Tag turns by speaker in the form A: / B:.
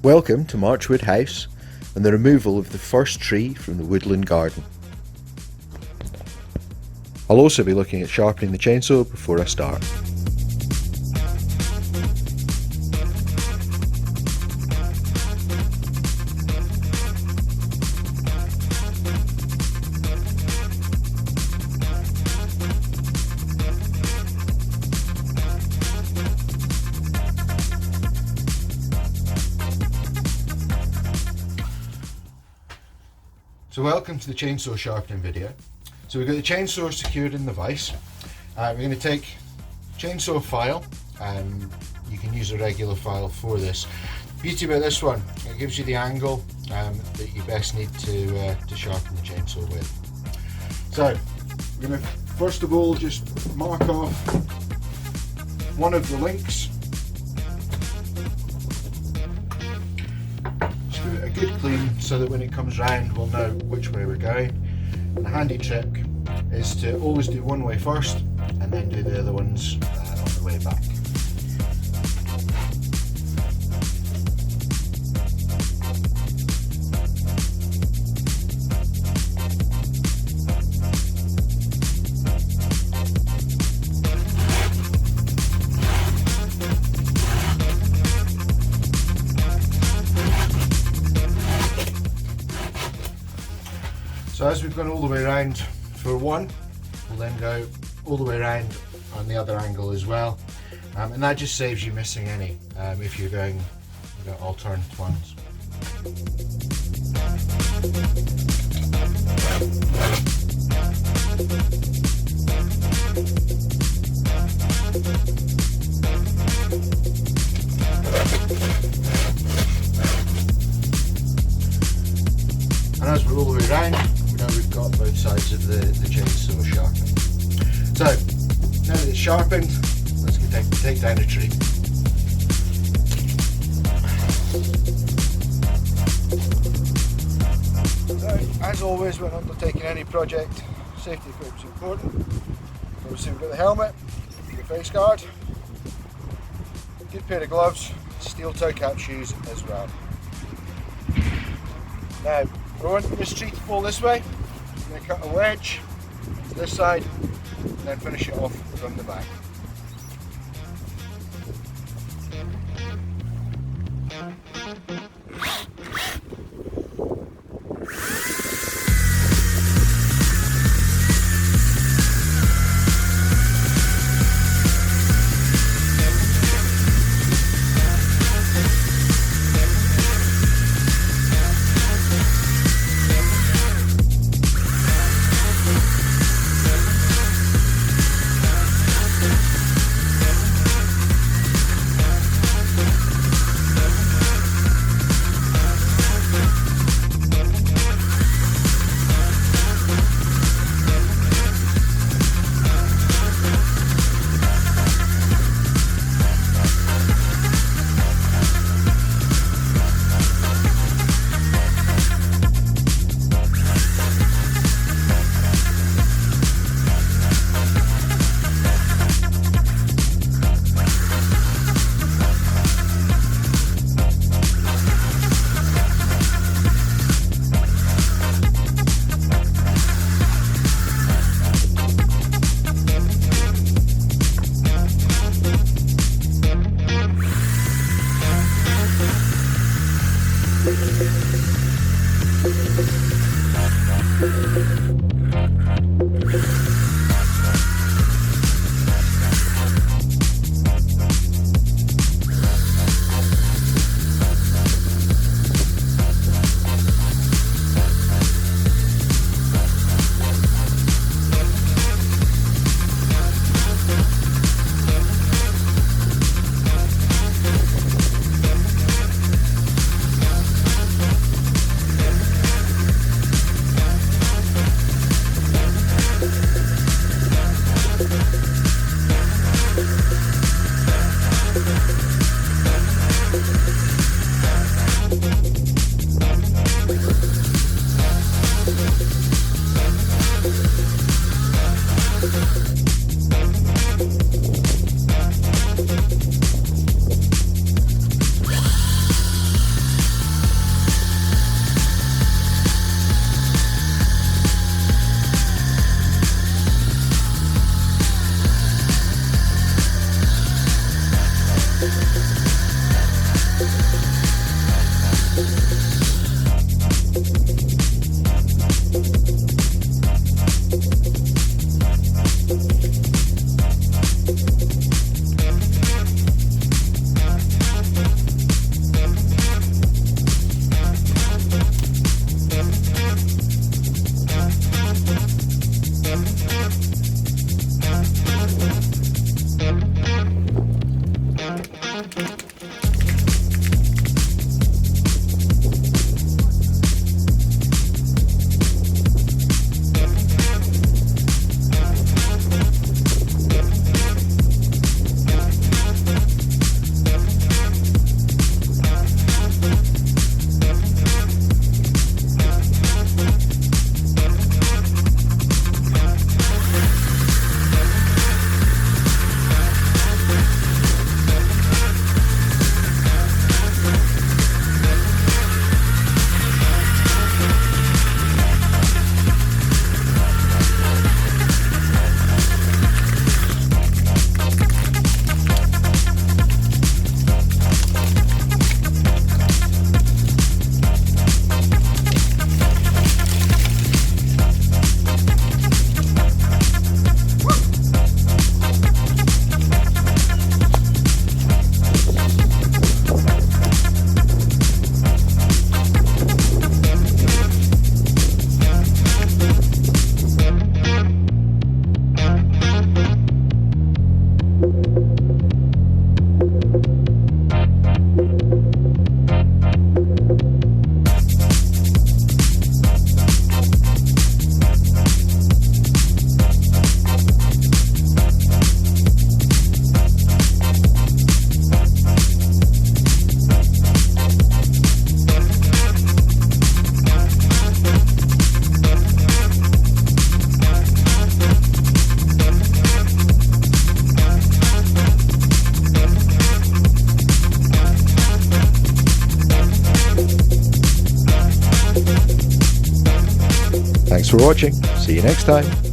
A: Welcome to Marchwood-house and the removal of the first tree from the woodland garden. I'll also be looking at sharpening the chainsaw before I start. So welcome to the chainsaw sharpening video. So we've got the chainsaw secured in the vise. We're going to take chainsaw file, and you can use a regular file for this. Beauty about this one, it gives you the angle that you best need to sharpen the chainsaw with. So we're going to first of all just mark off one of the links. A good clean so that when it comes round we'll know which way we're going. And a handy trick is to always do one way first and then do the other ones on the way back. So as we've gone all the way around for one, we'll then go all the way around on the other angle as well, and that just saves you missing any if you're going alternate ones. And as we're all the way around, we've got both sides of the chainsaw sharpened. So now that it's sharpened, let's take down a tree. So, as always when undertaking any project, safety equipment is important. Obviously we've got the helmet, the face guard, a good pair of gloves, steel toe cap shoes as well. Now we want this tree to fall this way. I'm going to cut a wedge to this side and then finish it off from the back. Thanks for watching. See you next time.